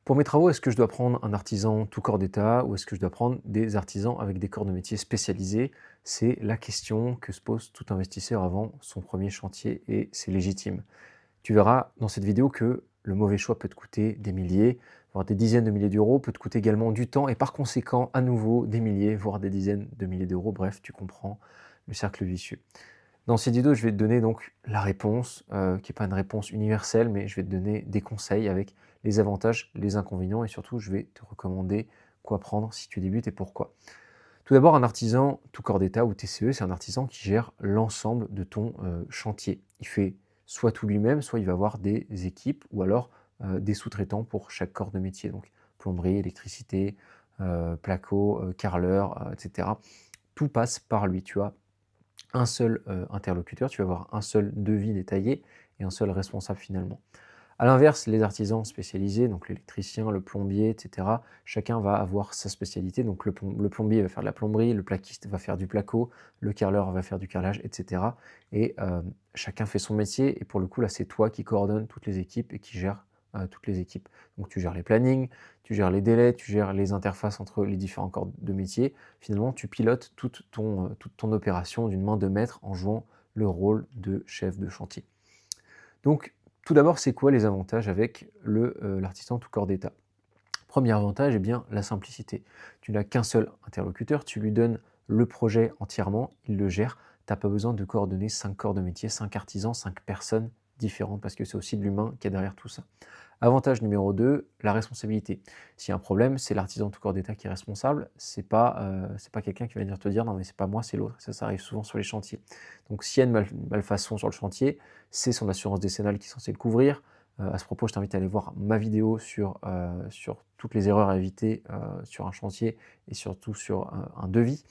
Pour mes travaux, est-ce que je dois prendre un artisan tout corps d'état ou est-ce que je dois prendre des artisans avec des corps de métier spécialisés? C'est la question que se pose tout investisseur avant son premier chantier et c'est légitime. Tu verras dans cette vidéo que le mauvais choix peut te coûter des milliers, voire des dizaines de milliers d'euros, peut te coûter également du temps et par conséquent, à nouveau, des milliers, voire des dizaines de milliers d'euros. Bref, tu comprends le cercle vicieux. Dans cette vidéo, je vais te donner donc la réponse, qui n'est pas une réponse universelle, mais je vais te donner des conseils avec les avantages, les inconvénients et surtout, je vais te recommander quoi prendre si tu débutes et pourquoi. Tout d'abord, un artisan tout corps d'état ou TCE, c'est un artisan qui gère l'ensemble de ton chantier. Il fait soit tout lui-même, soit il va avoir des équipes ou alors des sous-traitants pour chaque corps de métier, donc plomberie, électricité, placo, carreleur, etc. Tout passe par lui, tu vois un seul interlocuteur, tu vas avoir un seul devis détaillé et un seul responsable finalement. À l'inverse, les artisans spécialisés, donc l'électricien, le plombier, et cetera, chacun va avoir sa spécialité. Donc le plombier va faire de la plomberie, le plaquiste va faire du placo, le carreleur va faire du carrelage, et cetera. Et chacun fait son métier et pour le coup, là, c'est toi qui coordonnes toutes les équipes et qui gères toutes les équipes. Donc tu gères les plannings, tu gères les délais, tu gères les interfaces entre les différents corps de métier. Finalement, tu pilotes toute ton opération d'une main de maître en jouant le rôle de chef de chantier. Donc, tout d'abord, c'est quoi les avantages avec l'artisan tout corps d'état? Premier avantage, eh bien, la simplicité. Tu n'as qu'un seul interlocuteur, tu lui donnes le projet entièrement, il le gère. Tu n'as pas besoin de coordonner 5 corps de métier, 5 artisans, 5 personnes différentes, parce que c'est aussi de l'humain qui est derrière tout ça. Avantage numéro 2, la responsabilité. S'il y a un problème, c'est l'artisan tout corps d'état qui est responsable, c'est pas quelqu'un qui va venir te dire: «Non mais c'est pas moi, c'est l'autre». Ça arrive souvent sur les chantiers. Donc s'il y a une malfaçon sur le chantier, c'est son assurance décennale qui est censée le couvrir. À ce propos, je t'invite à aller voir ma vidéo sur toutes les erreurs à éviter, sur un chantier et surtout sur un devis.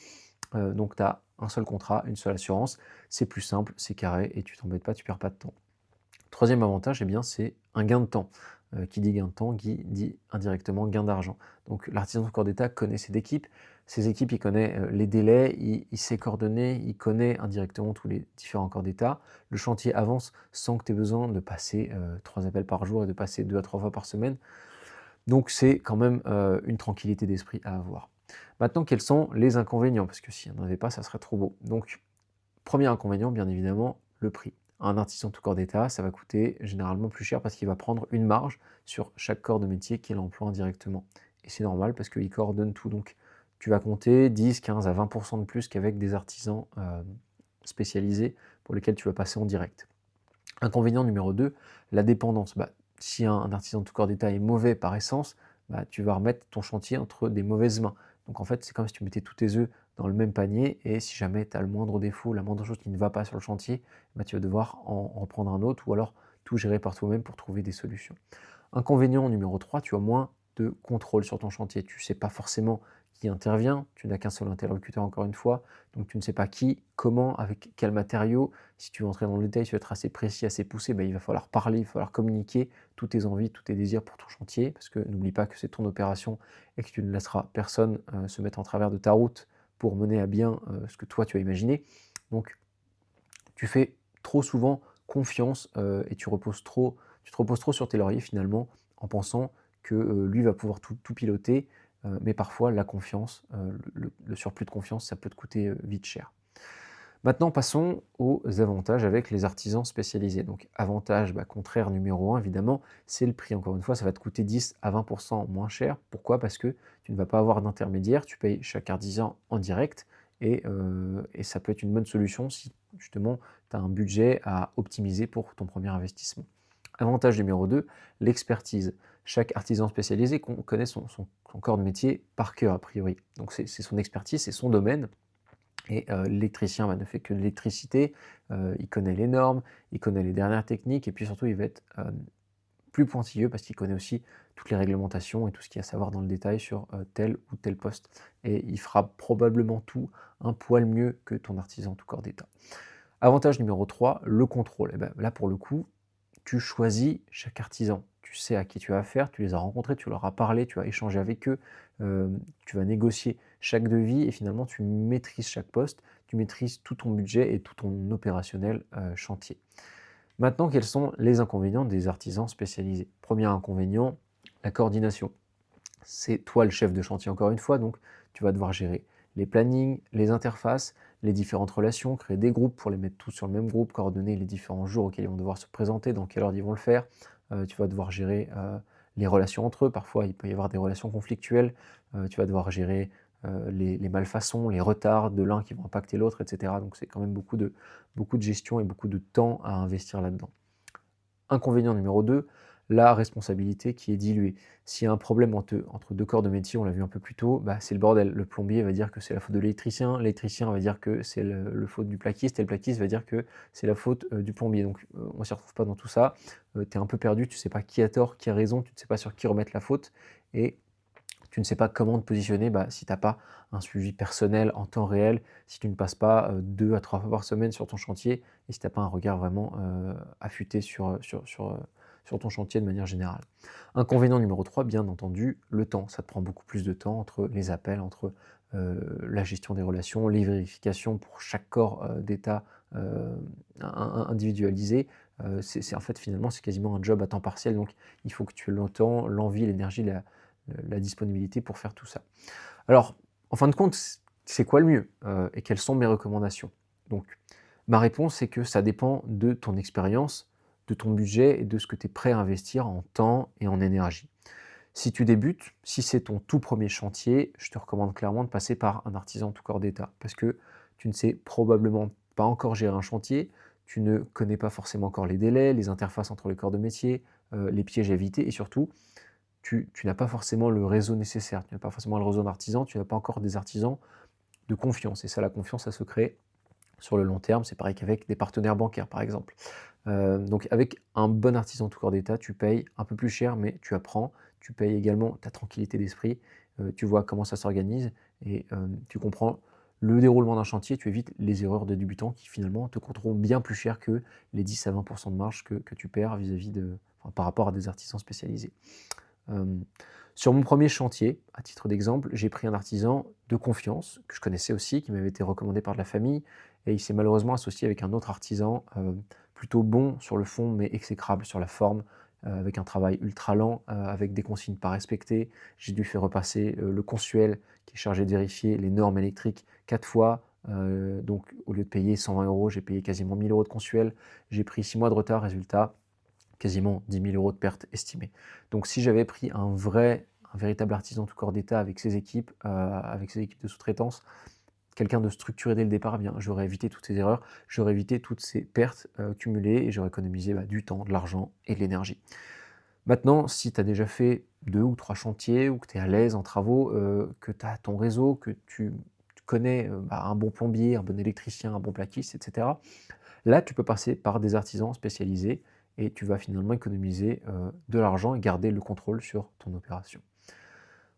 Donc tu as un seul contrat, une seule assurance, c'est plus simple, c'est carré et tu t'embêtes pas, tu perds pas de temps. Troisième avantage, eh bien, c'est un gain de temps. Qui dit gain de temps, qui dit indirectement gain d'argent. Donc l'artisan du corps d'état connaît ses équipes, il connaît les délais, il sait coordonner, il connaît indirectement tous les différents corps d'état. Le chantier avance sans que tu aies besoin de passer 3 appels par jour et de passer 2 à 3 fois par semaine. Donc c'est quand même une tranquillité d'esprit à avoir. Maintenant, quels sont les inconvénients? Parce que s'il n'y en avait pas, ça serait trop beau. Donc premier inconvénient, bien évidemment, le prix. Un artisan tout corps d'état, ça va coûter généralement plus cher parce qu'il va prendre une marge sur chaque corps de métier qu'il emploie indirectement. Et c'est normal parce qu'il coordonne tout. Donc tu vas compter 10, 15 à 20 de plus qu'avec des artisans spécialisés pour lesquels tu vas passer en direct. Inconvénient numéro 2, la dépendance. Si un artisan tout corps d'état est mauvais par essence, tu vas remettre ton chantier entre des mauvaises mains. Donc en fait, c'est comme si tu mettais tous tes œufs dans le même panier et si jamais tu as le moindre défaut, la moindre chose qui ne va pas sur le chantier, tu vas devoir en reprendre un autre ou alors tout gérer par toi-même pour trouver des solutions. Inconvénient numéro 3, tu as moins de contrôle sur ton chantier. Tu ne sais pas forcément qui intervient, tu n'as qu'un seul interlocuteur encore une fois, donc tu ne sais pas qui, comment, avec quel matériau. Si tu veux entrer dans le détail, tu vas être assez précis, assez poussé, il va falloir parler, il va falloir communiquer toutes tes envies, tous tes désirs pour ton chantier, parce que n'oublie pas que c'est ton opération et que tu ne laisseras personne se mettre en travers de ta route pour mener à bien ce que toi tu as imaginé. Donc tu fais trop souvent confiance et tu te reposes trop sur tes lauriers finalement en pensant que lui va pouvoir tout piloter, mais parfois la confiance, le surplus de confiance, ça peut te coûter vite cher. Maintenant, passons aux avantages avec les artisans spécialisés. Donc, avantage contraire numéro un, évidemment, c'est le prix. Encore une fois, ça va te coûter 10 à 20 moins cher. Pourquoi? Parce que tu ne vas pas avoir d'intermédiaire, tu payes chaque artisan en direct et ça peut être une bonne solution si justement tu as un budget à optimiser pour ton premier investissement. Avantage numéro 2, l'expertise. Chaque artisan spécialisé connaît son corps de métier par cœur, a priori. Donc, c'est son expertise, c'est son domaine. Et l'électricien ne fait que de l'électricité, il connaît les normes, il connaît les dernières techniques et puis surtout il va être, plus pointilleux parce qu'il connaît aussi toutes les réglementations et tout ce qu'il y a à savoir dans le détail sur, tel ou tel poste et il fera probablement tout un poil mieux que ton artisan tout corps d'état. Avantage numéro 3, le contrôle et là pour le coup, tu choisis chaque artisan. Tu sais à qui tu as affaire, tu les as rencontrés, tu leur as parlé, tu as échangé avec eux, tu vas négocier chaque devis et finalement tu maîtrises chaque poste, tu maîtrises tout ton budget et tout ton opérationnel, chantier. Maintenant, quels sont les inconvénients des artisans spécialisés? Premier inconvénient, la coordination. C'est toi le chef de chantier encore une fois, donc tu vas devoir gérer les plannings, les interfaces, les différentes relations, créer des groupes pour les mettre tous sur le même groupe, coordonner les différents jours auxquels ils vont devoir se présenter, dans quelle ordre ils vont le faire. Tu vas devoir gérer les relations entre eux, parfois il peut y avoir des relations conflictuelles. Tu vas devoir gérer les malfaçons, les retards de l'un qui vont impacter l'autre, etc. Donc c'est quand même beaucoup de gestion et beaucoup de temps à investir là-dedans. Inconvénient numéro 2, la responsabilité qui est diluée. S'il y a un problème entre 2 corps de métier, on l'a vu un peu plus tôt, bah, c'est le bordel. Le plombier va dire que c'est la faute de l'électricien va dire que c'est le faute du plaquiste et le plaquiste va dire que c'est la faute, du plombier. Donc on ne s'y retrouve pas dans tout ça. Tu es un peu perdu, tu ne sais pas qui a tort, qui a raison, tu ne sais pas sur qui remettre la faute et tu ne sais pas comment te positionner, bah, si tu as pas un suivi personnel en temps réel, si tu ne passes pas, 2 à 3 fois par semaine sur ton chantier et si tu as pas un regard vraiment, affûté sur ton chantier de manière générale. Inconvénient numéro 3, bien entendu, le temps. Ça te prend beaucoup plus de temps entre les appels, entre, la gestion des relations, les vérifications pour chaque corps, d'état, individualisé. C'est en fait, finalement, c'est quasiment un job à temps partiel, donc il faut que tu aies le temps, l'envie, l'énergie, la disponibilité pour faire tout ça. Alors, en fin de compte, c'est quoi le mieux et quelles sont mes recommandations? Donc, ma réponse, c'est que ça dépend de ton expérience, de ton budget et de ce que tu es prêt à investir en temps et en énergie. Si tu débutes, si c'est ton tout premier chantier, je te recommande clairement de passer par un artisan tout corps d'état parce que tu ne sais probablement pas encore gérer un chantier, tu ne connais pas forcément encore les délais, les interfaces entre les corps de métier, les pièges à éviter et surtout, tu n'as pas forcément le réseau nécessaire, tu n'as pas forcément le réseau d'artisans, tu n'as pas encore des artisans de confiance. Et ça, la confiance, ça se crée sur le long terme. C'est pareil qu'avec des partenaires bancaires, par exemple. Donc avec un bon artisan tout corps d'état, tu payes un peu plus cher, mais tu apprends. Tu payes également ta tranquillité d'esprit. Tu vois comment ça s'organise et tu comprends le déroulement d'un chantier. Tu évites les erreurs de débutants qui finalement te coûteront bien plus cher que les 10 à 20% de marge que tu perds par rapport à des artisans spécialisés. Hem, sur mon premier chantier, à titre d'exemple, j'ai pris un artisan de confiance, que je connaissais aussi, qui m'avait été recommandé par de la famille et il s'est malheureusement associé avec un autre artisan, plutôt bon sur le fond, mais exécrable sur la forme, avec un travail ultra lent, avec des consignes pas respectées. J'ai dû faire repasser, le consuel qui est chargé de vérifier les normes électriques 4 fois, donc au lieu de payer 120 €, j'ai payé quasiment 1 000 € de consuel. J'ai pris 6 mois de retard, résultat, quasiment 10 000 € de pertes estimées. Donc si j'avais pris un véritable artisan tout corps d'état avec ses équipes de sous-traitance, quelqu'un de structuré dès le départ, eh bien j'aurais évité toutes ces erreurs, j'aurais évité toutes ces pertes, cumulées et j'aurais économisé, bah, du temps, de l'argent et de l'énergie. Maintenant, si tu as déjà fait 2 ou 3 chantiers ou que tu es à l'aise en travaux, que tu as ton réseau, que tu connais, bah, un bon plombier, un bon électricien, un bon plaquiste et cetera. Là, tu peux passer par des artisans spécialisés et tu vas finalement économiser, de l'argent et garder le contrôle sur ton opération.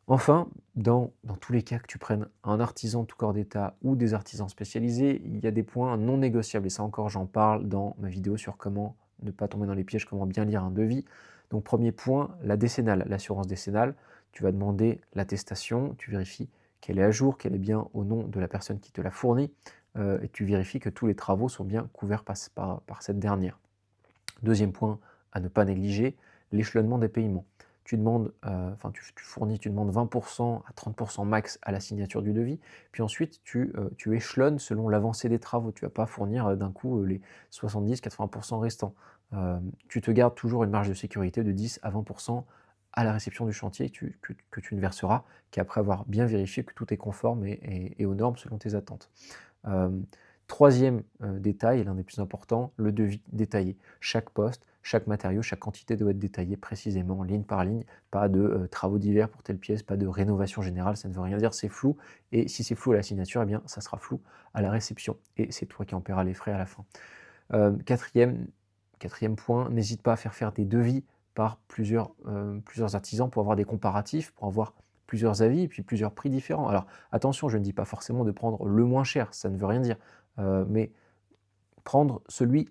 Enfin, dans tous les cas que tu prennes un artisan tout corps d'état ou des artisans spécialisés, il y a des points non négociables et ça encore j'en parle dans ma vidéo sur comment ne pas tomber dans les pièges, comment bien lire un devis. Donc premier point, la décennale, l'assurance décennale. Tu vas demander l'attestation, tu vérifies qu'elle est à jour, qu'elle est bien au nom de la personne qui te l'a fournie, et tu vérifies que tous les travaux sont bien couverts par cette dernière. Deuxième point à ne pas négliger, l'échelonnement des paiements. Tu demandes, tu demandes 20 à 30 max à la signature du devis, puis ensuite tu échelonnes selon l'avancée des travaux. Tu ne vas pas fournir, d'un coup, les 70-80 restants. Tu te gardes toujours une marge de sécurité de 10 à 20 à la réception du chantier que tu ne verseras qu'après avoir bien vérifié que tout est conforme et aux normes selon tes attentes. Hem, 3e, détail et l'un des plus importants, le devis détaillé. Chaque poste, chaque matériau, chaque quantité doit être détaillée précisément, ligne par ligne. Pas de, travaux divers pour telle pièce, pas de rénovation générale, ça ne veut rien dire, c'est flou et si c'est flou à la signature, eh bien, ça sera flou à la réception et c'est toi qui en paieras les frais à la fin. 4e point, n'hésite pas à faire des devis par plusieurs artisans pour avoir des comparatifs, pour avoir plusieurs avis et puis plusieurs prix différents. Alors attention, je ne dis pas forcément de prendre le moins cher, ça ne veut rien dire, mais prendre celui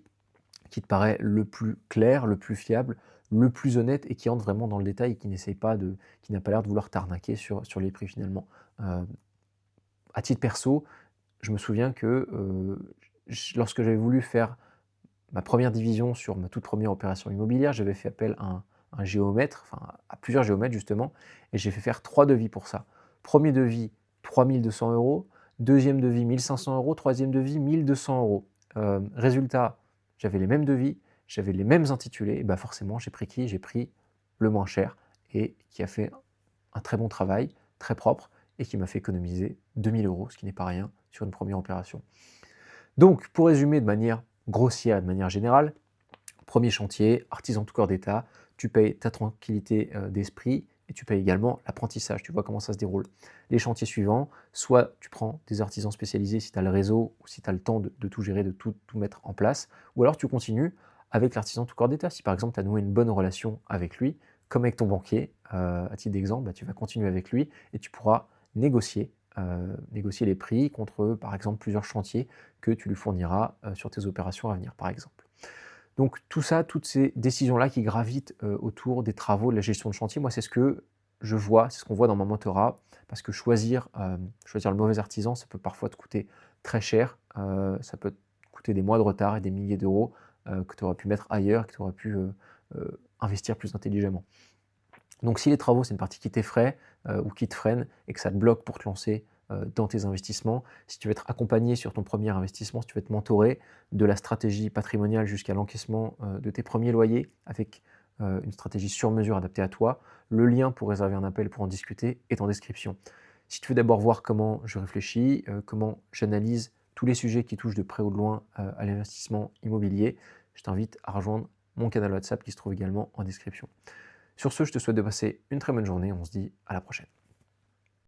qui te paraît le plus clair, le plus fiable, le plus honnête et qui entre vraiment dans le détail et qui n'a pas l'air de vouloir t'arnaquer sur les prix finalement. Heu, à titre perso, je me souviens que, lorsque j'avais voulu faire ma première division sur ma toute première opération immobilière, j'avais fait appel à un géomètre, enfin à plusieurs géomètres justement, et j'ai fait faire 3 devis pour ça. Premier devis, 3 200 €, deuxième devis, 1 500 €, troisième devis, 1 200 €. Résultat, j'avais les mêmes devis, j'avais les mêmes intitulés, et bah forcément j'ai pris qui? J'ai pris le moins cher et qui a fait un très bon travail, très propre, et qui m'a fait économiser 2 000 €, ce qui n'est pas rien sur une première opération. Donc, pour résumer de manière grossière et de manière générale, premier chantier, artisan tout corps d'État, tu payes ta tranquillité d'esprit et tu payes également l'apprentissage, tu vois comment ça se déroule. Les chantiers suivants, soit tu prends des artisans spécialisés si tu as le réseau ou si tu as le temps de tout gérer, de tout mettre en place, ou alors tu continues avec l'artisan tout corps d'État. Si par exemple tu as noué une bonne relation avec lui, comme avec ton banquier, à titre d'exemple, bah, tu vas continuer avec lui et tu pourras négocier les prix contre par exemple plusieurs chantiers que tu lui fourniras sur tes opérations à venir par exemple. Donc tout ça, toutes ces décisions-là qui gravitent, autour des travaux, de la gestion de chantier, moi c'est ce que je vois, c'est ce qu'on voit dans mon mentorat. Parce que choisir le mauvais artisan, ça peut parfois te coûter très cher, ça peut te coûter des mois de retard et des milliers d'euros, que tu aurais pu mettre ailleurs, que tu aurais pu, investir plus intelligemment. Donc si les travaux, c'est une partie qui t'effraie, ou qui te freine et que ça te bloque pour te lancer, dans tes investissements, si tu veux être accompagné sur ton premier investissement, si tu veux être mentoré de la stratégie patrimoniale jusqu'à l'encaissement, de tes premiers loyers avec, une stratégie sur mesure adaptée à toi, le lien pour réserver un appel pour en discuter est en description. Si tu veux d'abord voir comment je réfléchis, comment j'analyse tous les sujets qui touchent de près ou de loin, à l'investissement immobilier, je t'invite à rejoindre mon canal WhatsApp qui se trouve également en description. Sur ce, je te souhaite de passer une très bonne journée. On se dit à la prochaine.